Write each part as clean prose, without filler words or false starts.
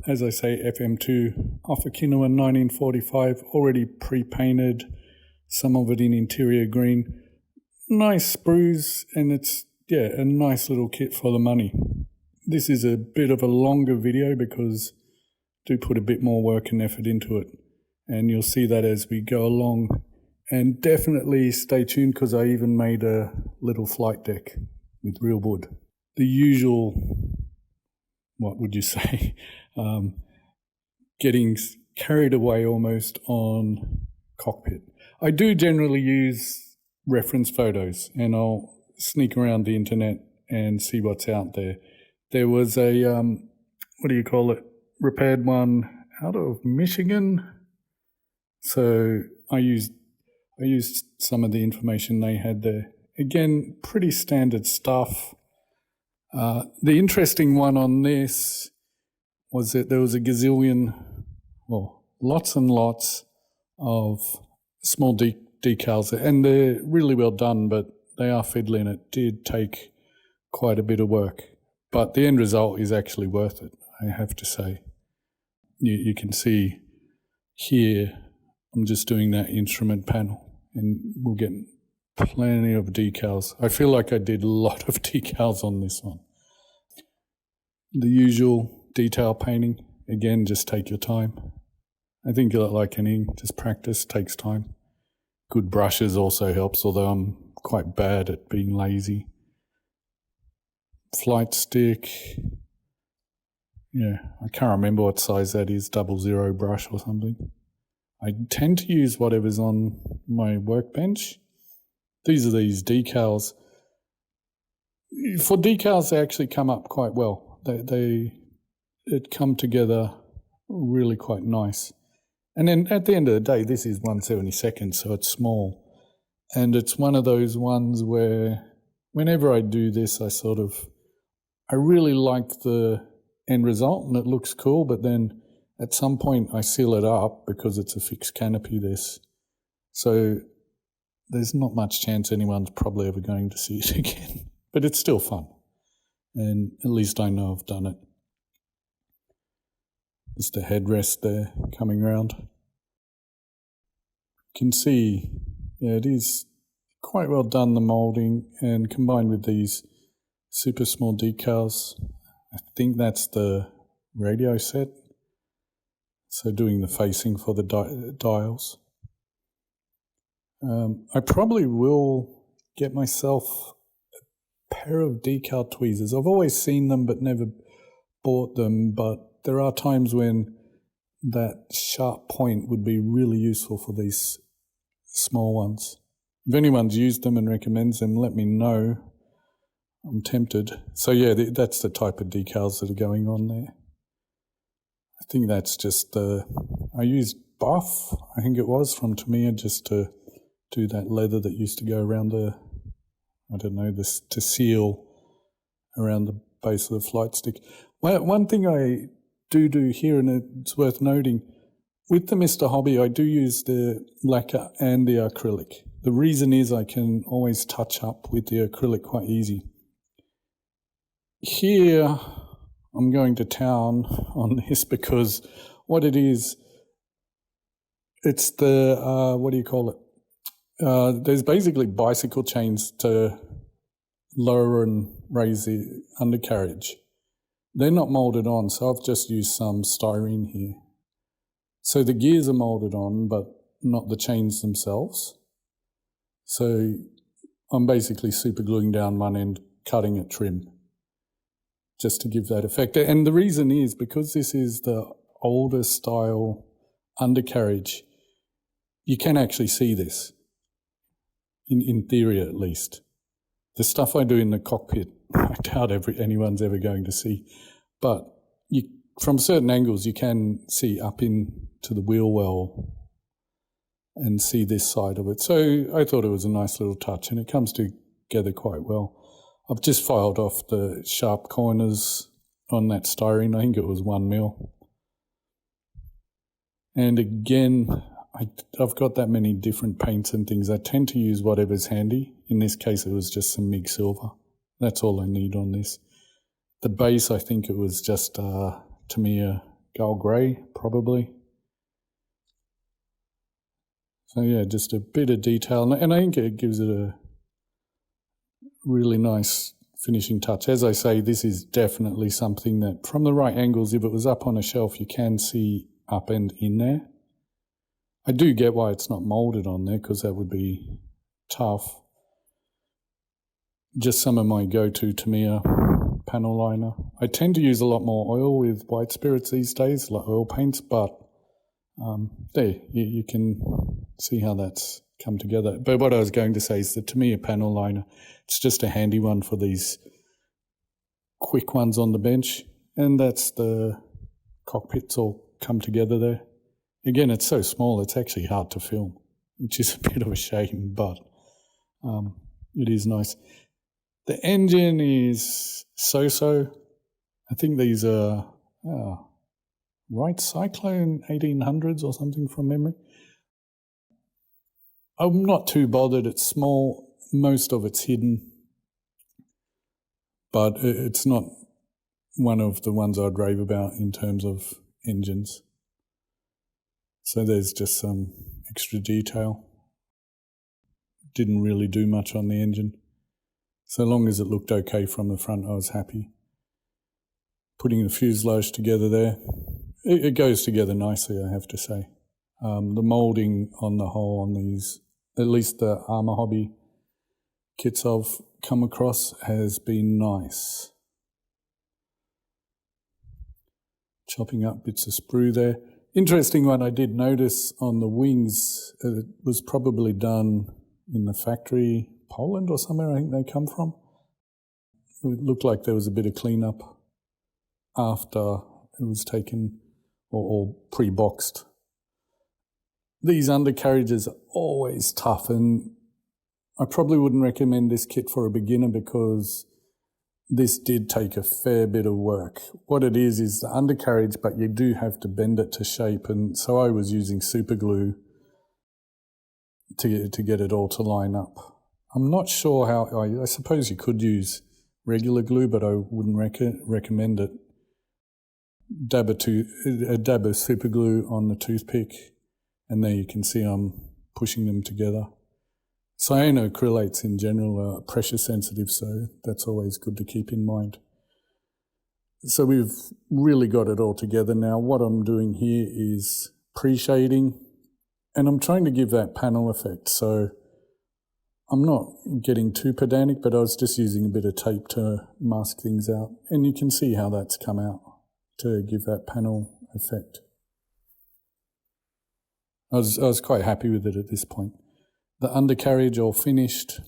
As I say, FM-2 off Okinawa 1945, already pre-painted, some of it in interior green. Nice sprues, and it's, a nice little kit for the money. This is a bit of a longer video because I do put a bit more work and effort into it, and you'll see that as we go along. And definitely stay tuned because I even made a little flight deck with real wood. The usual, what would you say, getting carried away almost on Cockpit. I do generally use reference photos, and I'll sneak around the internet and see what's out there. There was a, repaired one out of Michigan. So I used some of the information they had there. Again, pretty standard stuff. The interesting one on this was that there was a lots and lots of small decals, and they're really well done, but they are fiddly, and it did take quite a bit of work. But the end result is actually worth it, I have to say. You can see here, I'm just doing that instrument panel, and we'll get plenty of decals. I feel like I did a lot of decals on this one. The usual detail painting, again, just take your time. I think like anything, just practice, takes time. Good brushes also helps, although I'm quite bad at being lazy. Flight stick, I can't remember what size that is, 00 brush or something. I tend to use whatever's on my workbench. These are these decals. For decals, they actually come up quite well. It come together really quite nice. And then at the end of the day, this is 1/72, so it's small. And it's one of those ones where whenever I do this, I really like the end result and it looks cool, but then at some point I seal it up because it's a fixed canopy, this. So there's not much chance anyone's probably ever going to see it again. But it's still fun. And at least I know I've done it. Just a headrest there coming around. You can see, it is quite well done, the moulding, and combined with these super small decals. I think that's the radio set. So doing the facing for the dials. I probably will get myself a pair of decal tweezers. I've always seen them but never bought them, but there are times when that sharp point would be really useful for these small ones. If anyone's used them and recommends them, let me know. I'm tempted. So that's the type of decals that are going on there. I think that's just I used buff, I think it was, from Tamiya, just to do that leather that used to go around to seal around the base of the flight stick. Well, one thing I do here, and it's worth noting, with the Mr. Hobby, I do use the lacquer and the acrylic. The reason is I can always touch up with the acrylic quite easy. Here, I'm going to town on this because what it is, it's the, there's basically bicycle chains to lower and raise the undercarriage. They're not moulded on, so I've just used some styrene here. So the gears are moulded on, but not the chains themselves. So I'm basically super gluing down one end, cutting it trim, just to give that effect. And the reason is because this is the older style undercarriage, you can actually see this, in theory at least. The stuff I do in the cockpit, I doubt anyone's ever going to see. But from certain angles, you can see up into the wheel well and see this side of it. So I thought it was a nice little touch, and it comes together quite well. I've just filed off the sharp corners on that styrene. I think it was 1 mil. And again, I've got that many different paints and things. I tend to use whatever's handy. In this case, it was just some MIG silver. That's all I need on this. The base, I think it was just Tamiya Gull Grey, probably. So yeah, just a bit of detail, and I think it gives it a really nice finishing touch. As I say, this is definitely something that from the right angles, if it was up on a shelf, you can see up and in there. I do get why it's not molded on there, because that would be tough. Just some of my go-to Tamiya panel liner. I tend to use a lot more oil with white spirits these days, like oil paints, but there, you can see how that's come together. But what I was going to say is the Tamiya panel liner, it's just a handy one for these quick ones on the bench, and that's the cockpits all come together there. Again, it's so small, it's actually hard to film, which is a bit of a shame, but it is nice. The engine is so-so. I think these are Wright Cyclone 1800s or something from memory. I'm not too bothered. It's small. Most of it's hidden. But it's not one of the ones I'd rave about in terms of engines. So there's just some extra detail. Didn't really do much on the engine. So long as it looked okay from the front, I was happy. Putting the fuselage together there. It goes together nicely, I have to say. The moulding on the whole on these, at least the Arma Hobby kits I've come across, has been nice. Chopping up bits of sprue there. Interesting one I did notice on the wings, it was probably done in the factory, Poland or somewhere I think they come from. It looked like there was a bit of cleanup after it was taken or pre-boxed. These undercarriages are always tough, and I probably wouldn't recommend this kit for a beginner because this did take a fair bit of work. What it is the undercarriage, but you do have to bend it to shape, and so I was using super glue to get it all to line up. I'm not sure how, I suppose you could use regular glue, but I wouldn't recommend it. A dab of super glue on the toothpick, and there you can see I'm pushing them together. Cyanoacrylates in general are pressure sensitive, so that's always good to keep in mind. So we've really got it all together now. What I'm doing here is pre-shading, and I'm trying to give that panel effect. So I'm not getting too pedantic, but I was just using a bit of tape to mask things out, and you can see how that's come out to give that panel effect. I was quite happy with it at this point. The undercarriage all finished,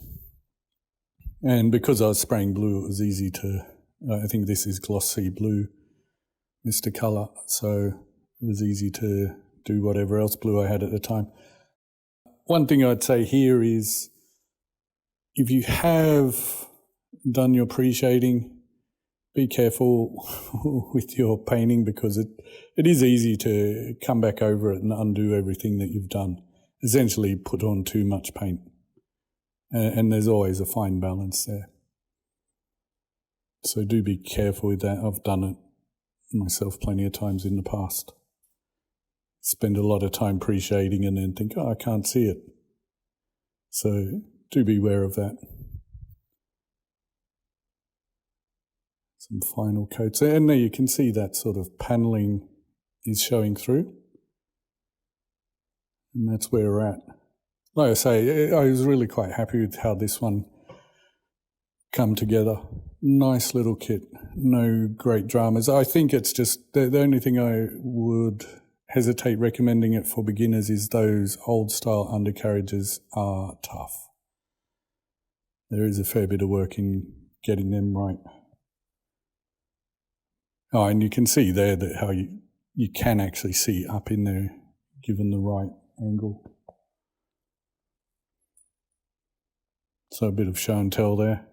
and because I was spraying blue, it was easy to, I think this is glossy blue, Mr. Colour, so it was easy to do whatever else blue I had at the time. One thing I'd say here is, if you have done your pre-shading, be careful with your painting, because it is easy to come back over it and undo everything that you've done. Essentially put on too much paint. And there's always a fine balance there. So do be careful with that. I've done it myself plenty of times in the past. Spend a lot of time pre-shading and then think, oh, I can't see it. So do be aware of that. Some final coats. And there you can see that sort of paneling is showing through. And that's where we're at. Like I say, I was really quite happy with how this one come together. Nice little kit, no great dramas. I think it's just, the only thing I would hesitate recommending it for beginners is those old style undercarriages are tough. There is a fair bit of work in getting them right. Oh, and you can see there that how you can actually see up in there given the right angle. So a bit of show and tell there.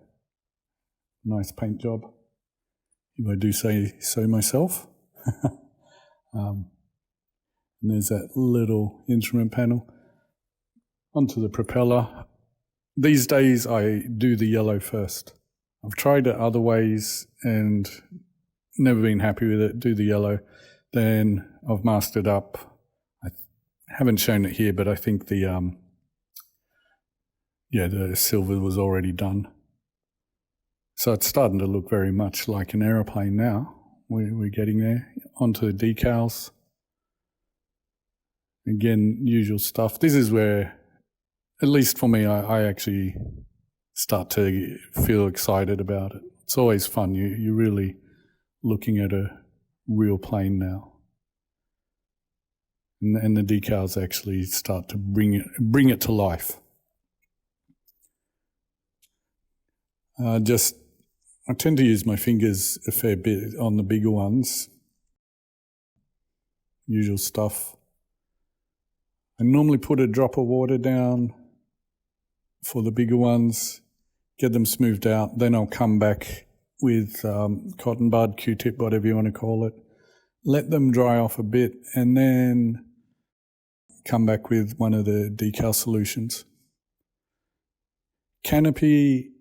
Nice paint job, if I do say so myself. And there's that little instrument panel. Onto the propeller. These days I do the yellow first. I've tried it other ways and never been happy with it, do the yellow. Then I've masked it up. I haven't shown it here, but I think the silver was already done. So it's starting to look very much like an aeroplane now. We're getting there. Onto the decals. Again, usual stuff. This is where, at least for me, I actually start to feel excited about it. It's always fun. You're really looking at a real plane now. And the decals actually start to bring it to life. I tend to use my fingers a fair bit on the bigger ones. Usual stuff. I normally put a drop of water down for the bigger ones, get them smoothed out. Then I'll come back with cotton bud, Q-tip, whatever you want to call it. Let them dry off a bit and then come back with one of the decal solutions. Canopy,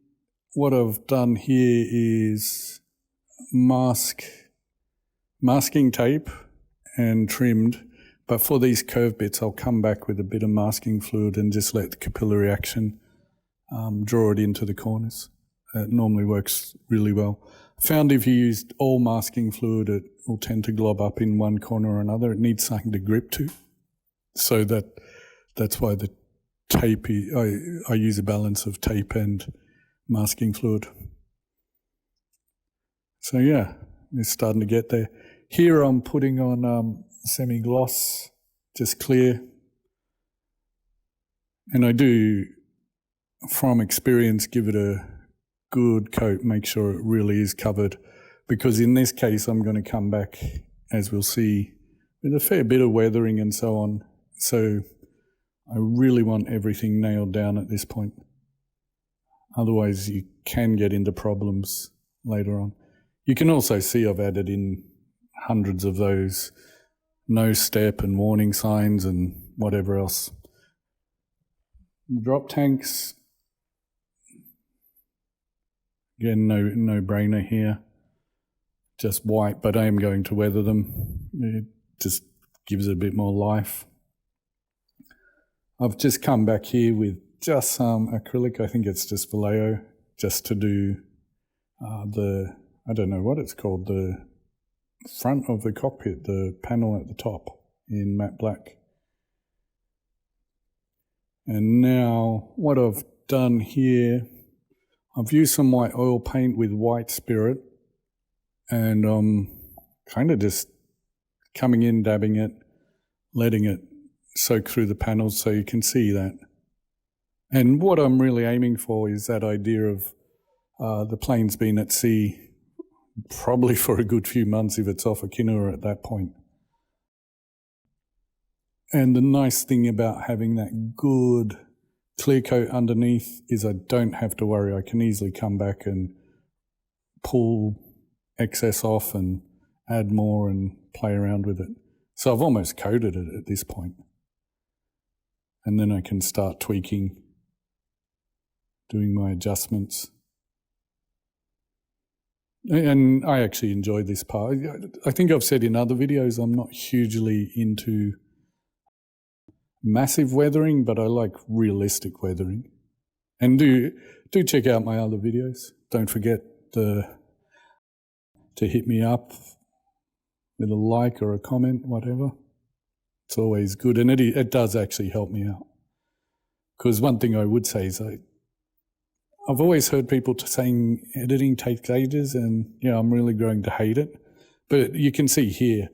what I've done here is masking tape and trimmed, but for these curved bits I'll come back with a bit of masking fluid and just let the capillary action draw it into the corners. It normally works really well. I found if you used all masking fluid it will tend to glob up in one corner or another. It needs something to grip to. So that's why the tape, I use a balance of tape and masking fluid. So yeah, it's starting to get there. Here I'm putting on semi-gloss, just clear. And I do, from experience, give it a good coat, make sure it really is covered. Because in this case, I'm going to come back, as we'll see, with a fair bit of weathering and so on. So I really want everything nailed down at this point. Otherwise, you can get into problems later on. You can also see I've added in hundreds of those no step and warning signs and whatever else. Drop tanks, again, no brainer here. Just white, but I am going to weather them. It just gives it a bit more life. I've just come back here with just some acrylic. I think it's just Vallejo, just to do I don't know what it's called, the front of the cockpit, the panel at the top in matte black. And now what I've done here, I've used some white oil paint with white spirit, and I'm kind of just coming in, dabbing it, letting it soak through the panels so you can see that. And what I'm really aiming for is that idea of the plane's been at sea probably for a good few months if it's off Okinawa at that point. And the nice thing about having that good clear coat underneath is I don't have to worry. I can easily come back and pull excess off and add more and play around with it. So I've almost coated it at this point. And then I can start tweaking, doing my adjustments. And I actually enjoy this part. I think I've said in other videos I'm not hugely into massive weathering, but I like realistic weathering. And do check out my other videos. Don't forget to hit me up with a like or a comment, whatever. It's always good, and it does actually help me out. Because one thing I would say is I've always heard people saying editing takes ages, and yeah, I'm really growing to hate it. But you can see here,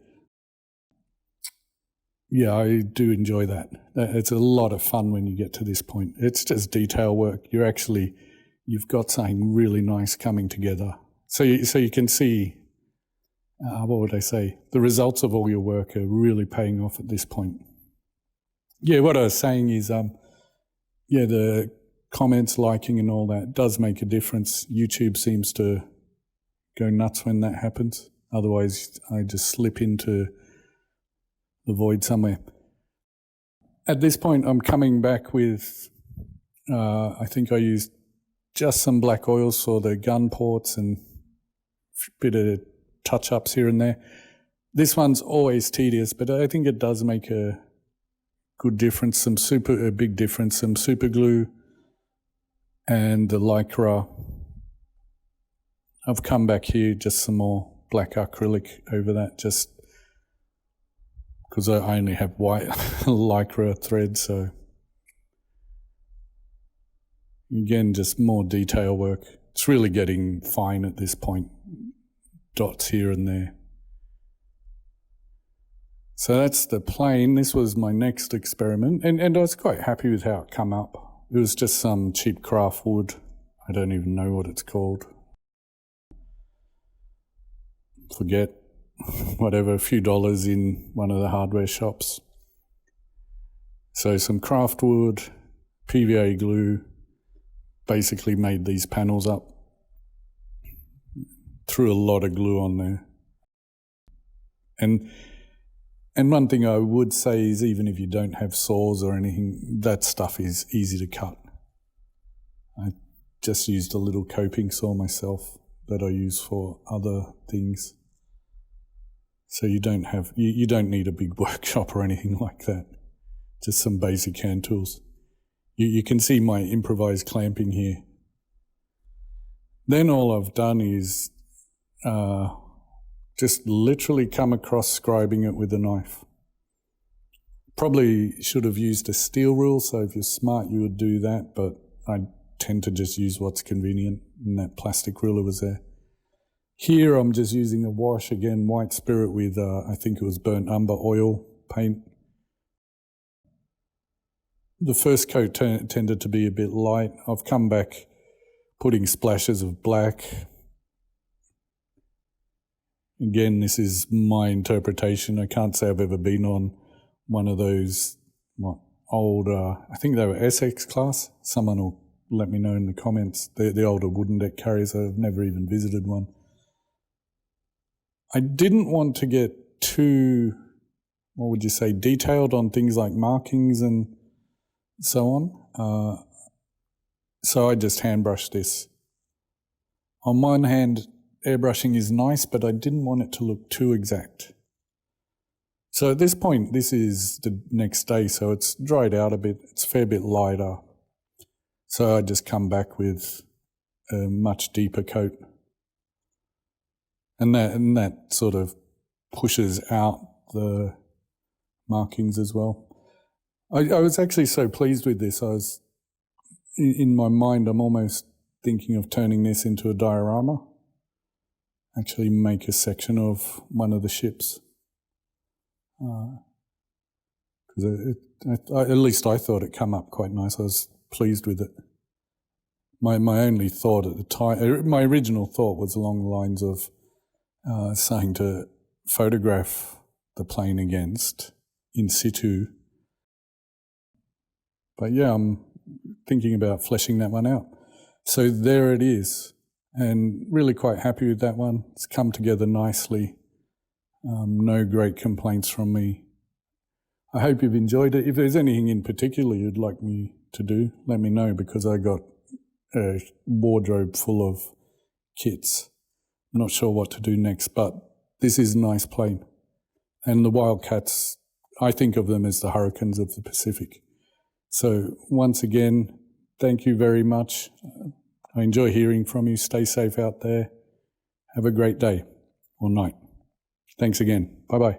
yeah, I do enjoy that. It's a lot of fun when you get to this point. It's just detail work. You've got something really nice coming together. So you can see, what would I say? The results of all your work are really paying off at this point. Yeah, what I was saying is, the comments, liking and all that does make a difference. YouTube seems to go nuts when that happens. Otherwise, I just slip into the void somewhere. At this point, I'm coming back with, I think I used just some black oils for the gun ports and a bit of touch-ups here and there. This one's always tedious, but I think it does make a good difference, a big difference, some super glue and the Lycra. I've come back here, just some more black acrylic over that, just because I only have white Lycra thread, so again, just more detail work. It's really getting fine at this point, dots here and there. So that's the plane. This was my next experiment, and I was quite happy with how it come up. It was just some cheap craft wood. I don't even know what it's called. Forget, whatever, a few dollars in one of the hardware shops. So some craft wood, PVA glue, basically made these panels up. Threw a lot of glue on there. And one thing I would say is, even if you don't have saws or anything, that stuff is easy to cut. I just used a little coping saw myself that I use for other things. So you don't need a big workshop or anything like that. Just some basic hand tools. You can see my improvised clamping here. Then all I've done is just literally come across scribing it with a knife. Probably should have used a steel rule, so if you're smart you would do that, but I tend to just use what's convenient, and that plastic ruler was there. Here I'm just using a wash, again, white spirit with, I think it was burnt umber oil paint. The first coat tended to be a bit light. I've come back putting splashes of black. Again, this is my interpretation. I can't say I've ever been on one of those old, I think they were SX class. Someone will let me know in the comments. The older wooden deck carriers. I've never even visited one. I didn't want to get too, what would you say, detailed on things like markings and so on. So I just hand brushed this. On one hand, airbrushing is nice, but I didn't want it to look too exact. So at this point, this is the next day, so it's dried out a bit. It's a fair bit lighter. So I just come back with a much deeper coat. And that sort of pushes out the markings as well. I was actually so pleased with this. I was, in my mind, I'm almost thinking of turning this into a diorama. Actually make a section of one of the ships. Because at least I thought it come up quite nice. I was pleased with it. My only thought at the time, my original thought was along the lines of saying to photograph the plane against in situ. But yeah, I'm thinking about fleshing that one out. So there it is, and really quite happy with that one. It's come together nicely. No great complaints from me. I hope you've enjoyed it. If there's anything in particular you'd like me to do, let me know, because I got a wardrobe full of kits. I'm not sure what to do next, but this is a nice plane. And the Wildcats, I think of them as the Hurricanes of the Pacific. So once again, thank you very much. I enjoy hearing from you. Stay safe out there. Have a great day or night. Thanks again. Bye-bye.